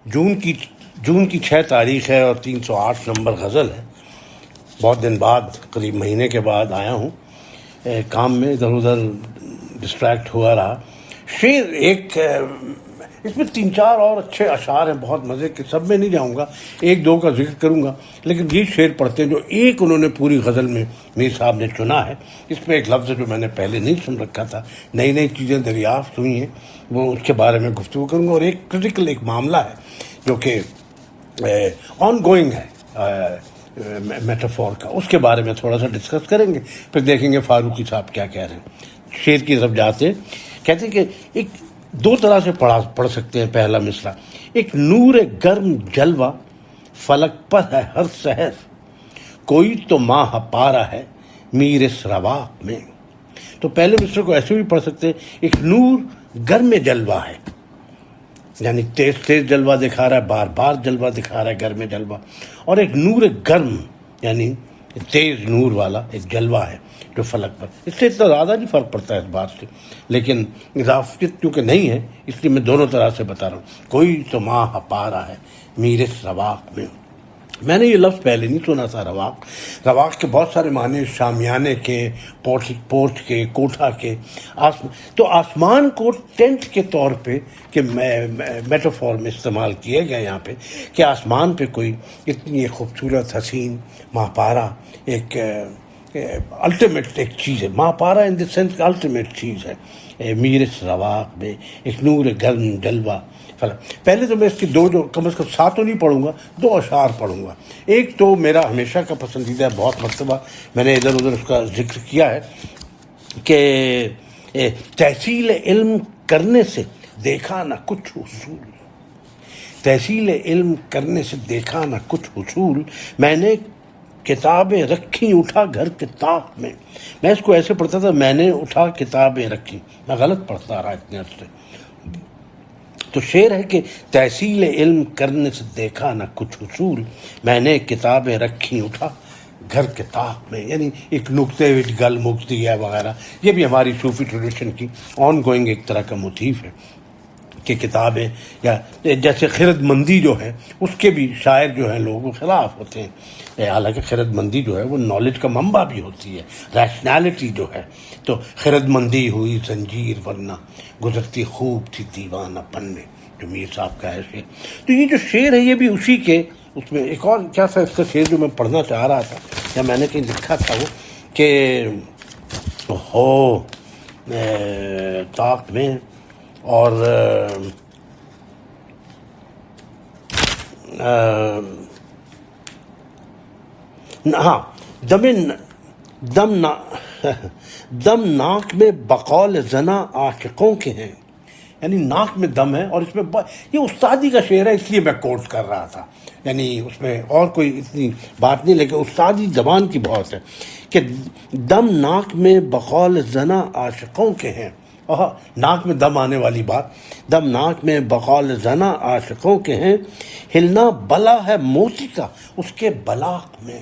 جون کی 6 تاریخ ہے اور 308 نمبر غزل ہے. بہت دن بعد، قریب مہینے کے بعد آیا ہوں. کام میں ادھر ادھر ڈسٹریکٹ ہوا رہا. شعر ایک اس میں 3-4 اور اچھے اشعار ہیں بہت مزے کے، سب میں نہیں جاؤں گا، 1-2 کا ذکر کروں گا. لیکن یہ شعر پڑھتے ہیں جو ایک انہوں نے پوری غزل میں میر صاحب نے چنا ہے. اس میں ایک لفظ ہے جو میں نے پہلے نہیں سن رکھا تھا، نئی چیزیں دریافت ہوئی ہیں، وہ اس کے بارے میں گفتگو کروں گا. اور ایک کرٹیکل ایک معاملہ ہے جو کہ آن گوئنگ ہے میٹافور کا، اس کے بارے میں تھوڑا سا ڈسکس کریں گے، پھر دیکھیں گے فاروقی صاحب کیا کہہ رہے ہیں. شعر کی طرف جاتے ہیں. کہتے ہیں کہ ایک 2 طرح سے پڑھ سکتے ہیں. پہلا مصرع: ایک نور گرم جلوہ فلک پر ہے ہر سحر، کوئی تو ماہ پارا ہے میر اس رواق میں. تو پہلے مصرع کو ایسے بھی پڑھ سکتے ہیں: ایک نور گرم جلوہ ہے، یعنی تیز جلوہ دکھا رہا ہے، بار بار جلوہ دکھا رہا ہے، گرم جلوہ. اور ایک نور گرم یعنی تیز نور والا ایک جلوہ ہے جو فلک پر. اس سے اتنا زیادہ نہیں فرق پڑتا ہے اس بات سے، لیکن اضافیت کیونکہ نہیں ہے اس لیے میں دونوں طرح سے بتا رہا ہوں. کوئی تو ماہ پارا ہے میر اس رواق میں. میں نے یہ لفظ پہلے نہیں سنا تھا. رواق کے بہت سارے معنی، شامیانے کے، پورچ کے، کوٹھا کے. تو آسمان کو ٹینٹ کے طور پہ کہ میٹافور میں استعمال کیا گیا یہاں پہ کہ آسمان پہ کوئی اتنی خوبصورت حسین ماہپارا ایک الٹیمیٹ ایک چیز ہے. ماہپارا ان دی سینس الٹیمیٹ چیز ہے میر اس رواق میں. ایک نور گرم جلوہ فلک. پہلے تو میں اس کی 2 جو کم از کم 7 نہیں پڑھوں گا، 2 اشعار پڑھوں گا. ایک تو میرا ہمیشہ کا پسندیدہ ہے، بہت مرتبہ میں نے ادھر ادھر اس کا ذکر کیا ہے کہ تحصیل علم کرنے سے دیکھا نہ کچھ حصول، تحصیل علم کرنے سے دیکھا نہ کچھ حصول، میں نے کتابیں رکھی اٹھا گھر کے طاق میں. میں اس کو ایسے پڑھتا تھا: میں نے اٹھا کتابیں رکھی. میں غلط پڑھتا رہا اتنے عرصے. تو شعر ہے کہ تحصیل علم کرنے سے دیکھا نہ کچھ حصول، میں نے کتابیں رکھی اٹھا گھر کے طاق میں. یعنی ایک نقطے وچ گل مکتی ہے وغیرہ. یہ بھی ہماری صوفی ٹریڈیشن کی آن گوئنگ ایک طرح کا موٹیف ہے کہ کتابیں یا جیسے خرد مندی جو ہے اس کے بھی شاعر جو ہیں لوگوں کے خلاف ہوتے ہیں. حالانکہ خرد مندی جو ہے وہ نالج کا منبع بھی ہوتی ہے، ریشنالٹی جو ہے. تو خرد مندی ہوئی زنجیر ورنہ گزرتی خوب تھی دیوانہ پن میں، جو میر صاحب کا ہے شعر. تو یہ جو شعر ہے یہ بھی اسی کے اس میں ایک اور کیا تھا اس کا شعر جو میں پڑھنا چاہ رہا تھا یا میں نے کہیں لکھا تھا وہ کہ ہو طاق میں اور ہاں دم ناک میں بقول زنا عاشقوں کے ہیں. یعنی ناک میں دم ہے. اور اس میں یہ استادی کا شعر ہے اس لیے میں کوٹ کر رہا تھا. یعنی اس میں اور کوئی اتنی بات نہیں، لیکن استادی زبان کی بہت ہے کہ دم ناک میں بقول زنا عاشقوں کے ہیں. ناک میں دم آنے والی بات. دم ناک میں بقول زنا عاشقوں کے ہیں، ہلنا بلا ہے موتی کا اس کے بلاق میں.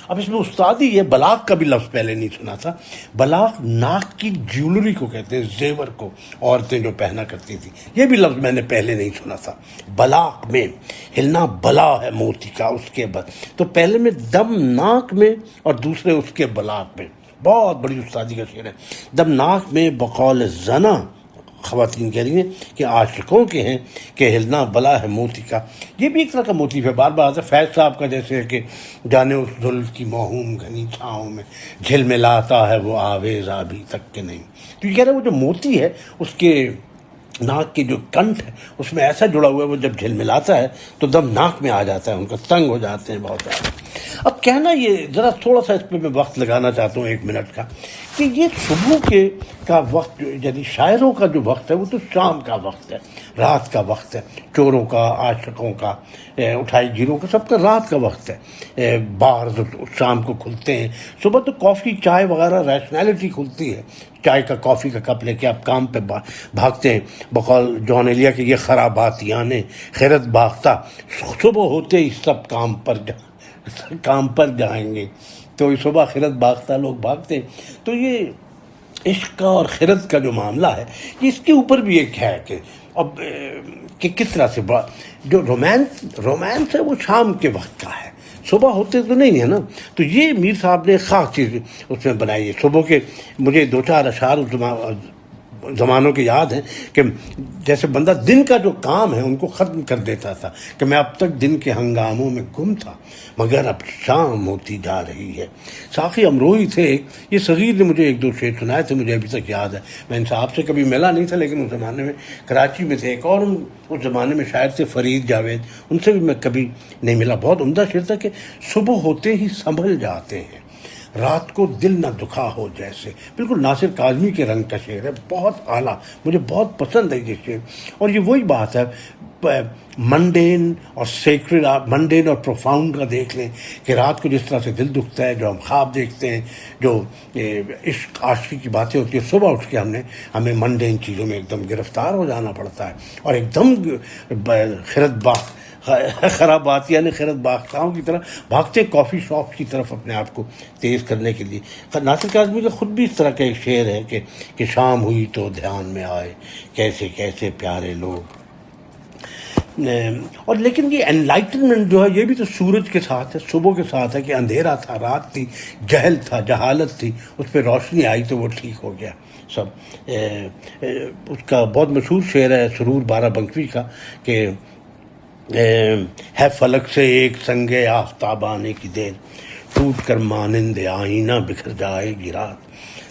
اب اس میں استادی یہ بلاق کا بھی لفظ پہلے نہیں سنا تھا. بلاق ناک کی جیولری کو کہتے ہیں، زیور کو عورتیں جو پہنا کرتی تھیں. یہ بھی لفظ میں نے پہلے نہیں سنا تھا. بلاق میں ہلنا بلا ہے موتی کا اس کے بعد. تو پہلے میں دم ناک میں اور دوسرے اس کے بلاق میں. بہت بڑی استادی کا شعر ہے. دم ناک میں بقول زنا، خواتین کہہ رہی ہیں کہ عاشقوں کے ہیں کہ ہلنا بلا ہے موتی کا. یہ بھی ایک طرح کا موتیف ہے. بار بار آتا ہے فیض صاحب کا، جیسے کہ جانے اس زلف کی موہوم گھنی چھاؤں میں جھلملاتا ہے وہ آویز ابھی تک کہ نہیں. تو یہ کہہ رہے ہیں وہ جو موتی ہے اس کے ناک کی جو کنٹھ ہے اس میں ایسا جڑا ہوا ہے، وہ جب جھلملاتا ہے تو دم ناک میں آ جاتا ہے، ان کا تنگ ہو جاتے ہیں بہت زیادہ. اب کہنا یہ ذرا تھوڑا سا اس پہ میں وقت لگانا چاہتا ہوں 1 منٹ کا کہ یہ صبح کا وقت یعنی شاعروں کا جو وقت ہے وہ تو شام کا وقت ہے، رات کا وقت ہے. چوروں کا، عاشقوں کا، اٹھائی گیروں کا، سب کا رات کا وقت ہے. بار شام کو کھلتے ہیں. صبح تو کافی چائے وغیرہ ریشنالٹی کھلتی ہے. چائے کا کافی کا کپ لے کے آپ کام پہ بھاگتے ہیں. بقول جون ایلیا کہ یہ خرابات یعنی خیرت باختہ صبح ہوتے ہی سب کام پر جائیں گے. تو صبح خیرت باختہ لوگ بھاگتے ہیں. تو یہ عشق کا اور خیرت کا جو معاملہ ہے اس کے اوپر بھی ایک ہے کہ اب کہ کس طرح سے جو رومانس ہے وہ شام کے وقت کا ہے، صبح ہوتے تو نہیں ہے نا. تو یہ میر صاحب نے خاص چیز اس میں بنائی ہے. صبح کے مجھے 2-4 اشعار زمانوں کے یاد ہیں کہ جیسے بندہ دن کا جو کام ہے ان کو ختم کر دیتا تھا کہ میں اب تک دن کے ہنگاموں میں گم تھا مگر اب شام ہوتی جا رہی ہے. ساقی امروہی تھے، یہ صغیر نے مجھے 1-2 شعر سنائے تھے، مجھے ابھی تک یاد ہے. میں ان صاحب سے کبھی ملا نہیں تھا لیکن اس زمانے میں کراچی میں تھے. ایک اور اس زمانے میں شاعر تھے فرید جاوید، ان سے بھی میں کبھی نہیں ملا. بہت عمدہ شعر تھا کہ صبح ہوتے ہی سنبھل جاتے ہیں، رات کو دل نہ دکھا ہو جیسے. بالکل ناصر کاظمی کے رنگ کا شعر ہے، بہت اعلیٰ، مجھے بہت پسند ہے یہ شعر. اور یہ وہی بات ہے منڈین اور سیکرڈ، آپ منڈین اور پروفاؤنڈ کا دیکھ لیں کہ رات کو جس طرح سے دل دکھتا ہے، جو ہم خواب دیکھتے ہیں، جو عشق عاشقی کی باتیں ہوتی ہیں، صبح اٹھ کے ہمیں منڈین چیزوں میں ایک دم گرفتار ہو جانا پڑتا ہے اور ایک دم خرابات یعنی خیرت باختاؤں کی طرح بھاگتے کافی شاپ کی طرف اپنے آپ کو تیز کرنے کے لیے. ناصر کاظمی کا خود بھی اس طرح کا ایک شعر ہے کہ شام ہوئی تو دھیان میں آئے کیسے کیسے پیارے لوگ. اور لیکن یہ انلائٹنمنٹ جو ہے یہ بھی تو سورج کے ساتھ ہے، صبح کے ساتھ ہے کہ اندھیرا تھا، رات تھی، جہل تھا، جہالت تھی، اس پہ روشنی آئی تو وہ ٹھیک ہو گیا سب. اس کا بہت مشہور شعر ہے سرور بارہ بنکوی کا کہ ہے فلک سے ایک سنگ آفتاب آنے کی دیر، ٹوٹ کر مانند آئینہ بکھر جائے گی رات.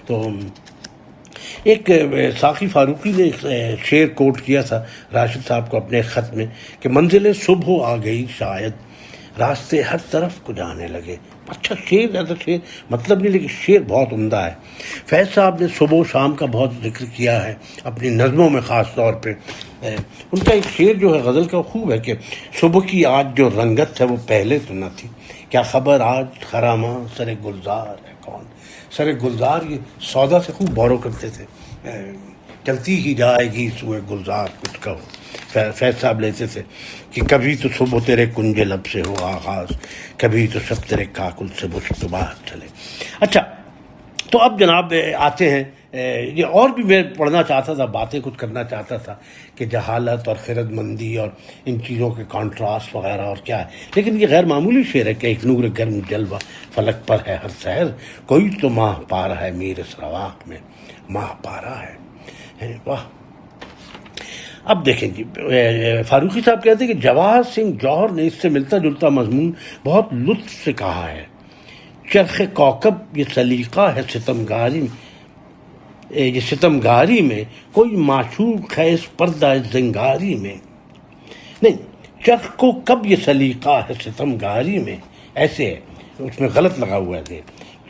تو ایک ساقی فاروقی نے شعر کوٹ کیا تھا راشد صاحب کو اپنے خط میں کہ منزل صبح آ گئی شاید، راستے ہر طرف کو جانے لگے. اچھا شعر، ایسا شعر مطلب نہیں لیکن شعر بہت عمدہ ہے. فیض صاحب نے صبح و شام کا بہت ذکر کیا ہے اپنی نظموں میں، خاص طور پہ ان کا ایک شعر جو ہے غزل کا خوب ہے کہ صبح کی آج جو رنگت ہے وہ پہلے تو نہ تھی، کیا خبر آج خراما سر گلزار ہے کون. سر گلزار یہ سودا سے خوب بورو کرتے تھے، چلتی ہی جائے گی سوئے گلزار کچھ کہو. فیض صاحب لیتے تھے کہ کبھی تو صبح تیرے کنج لب سے ہو آغاز، کبھی تو شب تیرے کاکل سے مشتبہ چلے. اچھا تو اب جناب آتے ہیں، یہ اور بھی میں پڑھنا چاہتا تھا، باتیں کچھ کرنا چاہتا تھا کہ جہالت اور خرد مندی اور ان چیزوں کے کانٹراسٹ وغیرہ اور کیا ہے، لیکن یہ غیر معمولی شعر ہے کہ ایک نور گرم جلوہ فلک پر ہے ہر سحر، کوئی تو ماہ پارا ہے میرے سرواق میں، ماہ پارا ہے. واہ. اب دیکھیں جی، فاروقی صاحب کہتے ہیں کہ جواہر سنگھ جوہر نے اس سے ملتا جلتا مضمون بہت لطف سے کہا ہے. چرخ کوکب یہ سلیقہ ہے ستمگاری میں، کوئی معشوق ہے اس پردہ زنگاری میں. نہیں، چرخ کو کب یہ سلیقہ ہے ستمگاری میں، ایسے ہے اس میں غلط لگا ہوا ہے.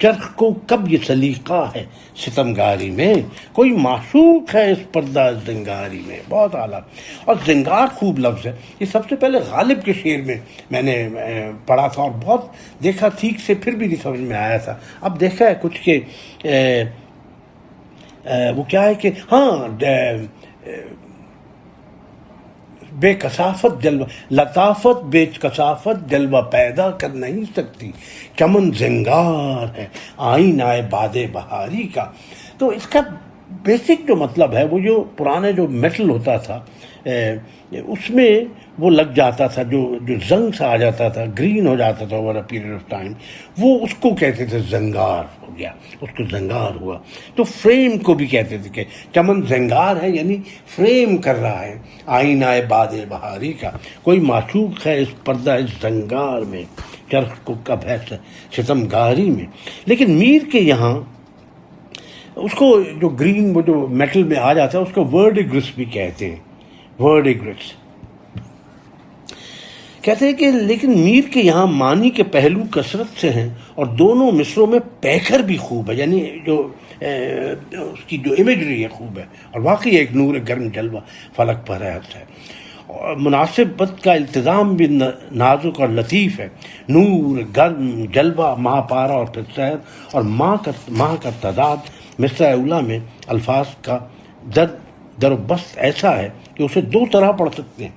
چرخ کو کب یہ سلیقہ ہے ستمگاری میں، کوئی معشوق ہے اس پردہ زنگاری میں. بہت اعلیٰ. اور زنگار خوب لفظ ہے، یہ سب سے پہلے غالب کے شعر میں نے پڑھا تھا اور بہت دیکھا، ٹھیک سے پھر بھی نہیں سمجھ میں آیا تھا. اب دیکھا ہے کچھ کہ وہ کیا ہے کہ ہاں بے کثافت جلوہ، لطافت بے کثافت جلوہ پیدا کر نہیں سکتی، چمن زنگار ہے آئینہ باد بہاری کا. تو اس کا بیسک جو مطلب ہے وہ جو پرانے جو میٹل ہوتا تھا اس میں وہ لگ جاتا تھا، جو زنگ سا آ جاتا تھا، گرین ہو جاتا تھا over a period of time, وہ اس کو کہتے تھے زنگار ہو گیا، اس کو زنگار ہوا. تو فریم کو بھی کہتے تھے کہ چمن زنگار ہے، یعنی فریم کر رہا ہے آئینہ باد بہاری کا، کوئی معشوق ہے اس پردہ اس زنگار میں، چرخ کو کب ہے ستمگاری میں. لیکن میر کے یہاں اس کو جو گرین وہ جو میٹل میں آ جاتا ہے اس کو ورڈیگرس بھی کہتے ہیں. ورڈیگرس کہتے ہیں کہ لیکن میر کے یہاں معنی کے پہلو کثرت سے ہیں اور دونوں مصروں میں پیکر بھی خوب ہے، یعنی جو اس کی جو امیجری ہے خوب ہے، اور واقعی ایک نور گرم جلوہ فلک پر ہے. اور مناسبت کا التزام بھی نازک اور لطیف ہے. نور گرم جلوہ، ماہ پارا اور پھر سحر، اور ماہ کا تعداد مصرع اولیٰ میں الفاظ کا در و بست ایسا ہے کہ اسے دو طرح پڑھ سکتے ہیں.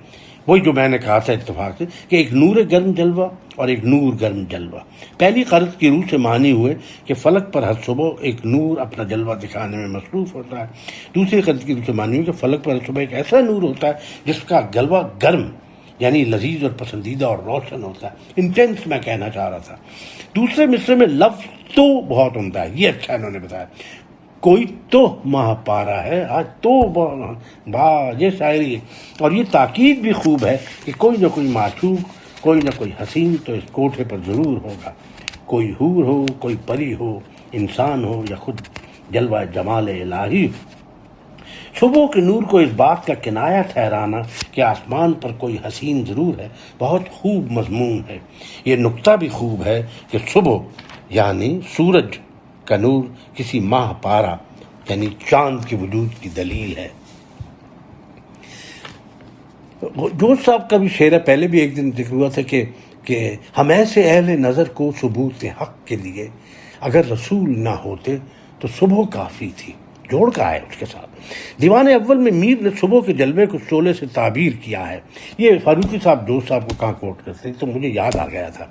وہی جو میں نے کہا تھا اتفاق سے کہ ایک نور گرم جلوہ اور ایک نور گرم جلوہ. پہلی قرض کی روح سے معنی ہوئے کہ فلک پر ہر صبح ایک نور اپنا جلوہ دکھانے میں مصروف ہوتا ہے. دوسری قرض کی روح سے معنی ہوئے کہ فلک پر ہر صبح ایک ایسا نور ہوتا ہے جس کا جلوہ گرم یعنی لذیذ اور پسندیدہ اور روشن ہوتا ہے. انٹینس میں کہنا چاہ رہا تھا. دوسرے مصرے میں لفظ تو بہت عمدہ ہے، یہ اچھا انہوں نے بتایا. کوئی تو ماہ پارا ہے، آج تو یہ شاعری ہے. اور یہ تاکید بھی خوب ہے کہ کوئی نہ کوئی معشوق، کوئی نہ کوئی حسین تو اس کوٹھے پر ضرور ہوگا. کوئی حور ہو، کوئی پری ہو، انسان ہو یا خود جلوہ جمال الہی. صبح کے نور کو اس بات کا کنایہ ٹھہرانا کہ آسمان پر کوئی حسین ضرور ہے بہت خوب مضمون ہے. یہ نکتہ بھی خوب ہے کہ صبح یعنی سورج کا نور کسی ماہ پارا یعنی چاند کے وجود کی دلیل ہے. جوش صاحب کا بھی شعر ہے، پہلے بھی ایک دن ذکر ہوا تھا کہ ہم ایسے اہل نظر کو ثبوت حق کے لیے اگر رسول نہ ہوتے تو صبح کافی تھی. جوڑ کا ہے اس کے ساتھ. دیوان اول میں میر نے صبح کے جلوے کو شعلے سے تعبیر کیا ہے. یہ فاروقی صاحب دوست صاحب کو کہاں کوٹ کرتے تو مجھے یاد آ گیا تھا.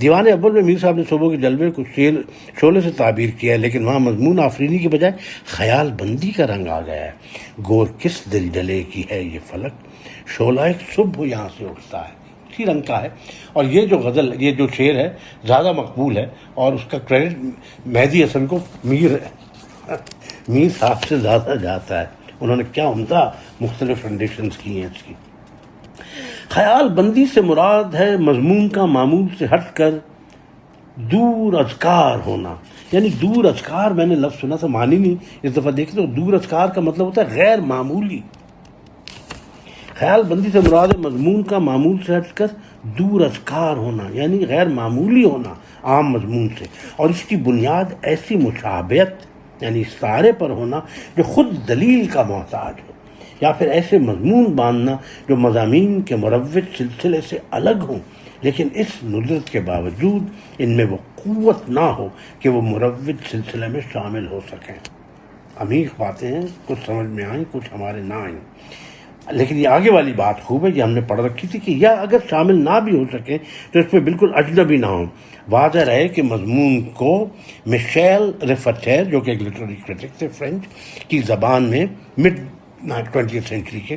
دیوان اول میں میر صاحب نے صبح کے جلوے کو شعلے سے تعبیر کیا ہے، لیکن وہاں مضمون آفرینی کے بجائے خیال بندی کا رنگ آ گیا ہے. گور کس دل جلے کی ہے یہ فلک، شعلہ ایک صبح یہاں سے اٹھتا ہے. اسی رنگ کا ہے. اور یہ جو غزل، یہ جو شعر ہے زیادہ مقبول ہے اور اس کا کریڈٹ مہدی حسن کو میر صاحب سے زیادہ جاتا ہے. انہوں نے کیا عمدہ مختلف رینڈیشنز کی ہیں اس کی. خیال بندی سے مراد ہے مضمون کا معمول سے ہٹ کر دور اذکار ہونا. یعنی دور اذکار، میں نے لفظ سنا تھا، معنی نہیں اس دفعہ دیکھیں تو دور اذکار کا مطلب ہوتا ہے غیر معمولی. خیال بندی سے مراد ہے مضمون کا معمول سے ہٹ کر دور اذکار ہونا یعنی غیر معمولی ہونا عام مضمون سے. اور اس کی بنیاد ایسی مشابہت یعنی استعارے پر ہونا جو خود دلیل کا محتاج ہو، یا پھر ایسے مضمون باندھنا جو مضامین کے مروج سلسلے سے الگ ہوں لیکن اس ندرت کے باوجود ان میں وہ قوت نہ ہو کہ وہ مروج سلسلے میں شامل ہو سکیں. عمیق باتیں ہیں، کچھ سمجھ میں آئیں کچھ ہمارے نہ آئیں. لیکن یہ آگے والی بات خوب ہے، یہ ہم نے پڑھ رکھی تھی کہ یا اگر شامل نہ بھی ہو سکیں تو اس پہ بالکل اجنبی نہ ہوں. واضح رہے کہ مضمون کو مشیل ریفٹیر جو کہ ایک لٹریری کرٹک تھے فرینچ کی زبان میں مڈ 20th سینچری کے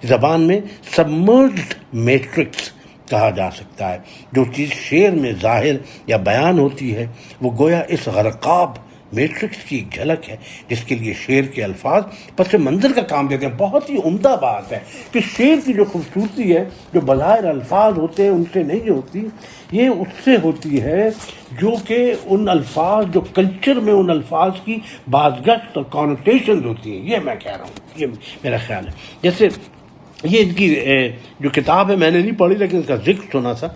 زبان میں سبمرجڈ میٹرکس کہا جا سکتا ہے. جو چیز شعر میں ظاہر یا بیان ہوتی ہے وہ گویا اس غرقاب میٹرکس کی ایک جھلک ہے جس کے لیے شعر کے الفاظ پس منظر کا کام دیتے ہیں. بہت ہی عمدہ بات ہے کہ شعر کی جو خوبصورتی ہے جو بظاہر الفاظ ہوتے ہیں ان سے نہیں ہوتی، یہ اس سے ہوتی ہے جو کہ ان الفاظ جو کلچر میں ان الفاظ کی بازگشت اور کانوٹیشنز ہوتی ہیں. یہ میں کہہ رہا ہوں، یہ میرا خیال ہے. جیسے یہ ان کی جو کتاب ہے میں نے نہیں پڑھی لیکن اس کا ذکر سنا تھا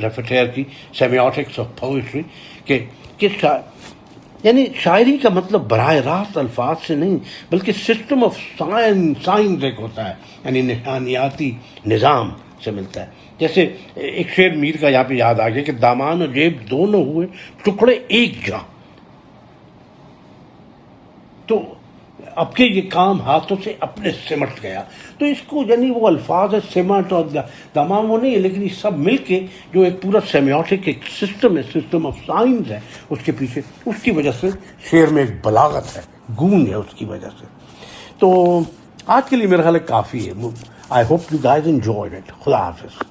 ریفٹیر کی سیمیوٹکس آف پوئٹری کہ یعنی شاعری کا مطلب براہ راست الفاظ سے نہیں بلکہ سسٹم آف سائنس ایک ہوتا ہے، یعنی نہانیاتی نظام سے ملتا ہے. جیسے ایک شعر میر کا یہاں پہ یاد آ گیا کہ دامان اور جیب دونوں ہوئے ٹکڑے ایک جاں، تو اب کے یہ کام ہاتھوں سے اپنے سمٹ گیا. تو اس کو یعنی وہ الفاظ ہے سمٹ اور دمام وہ نہیں ہے لیکن یہ سب مل کے جو ایک پورا سیمیوٹک ایک سسٹم ہے، سسٹم آف سائنس ہے اس کے پیچھے. اس کی وجہ سے شعر میں ایک بلاغت ہے، گون ہے اس کی وجہ سے. تو آج کے لیے میرا خیال ہے کافی ہے. I hope you guys enjoyed it. خدا حافظ.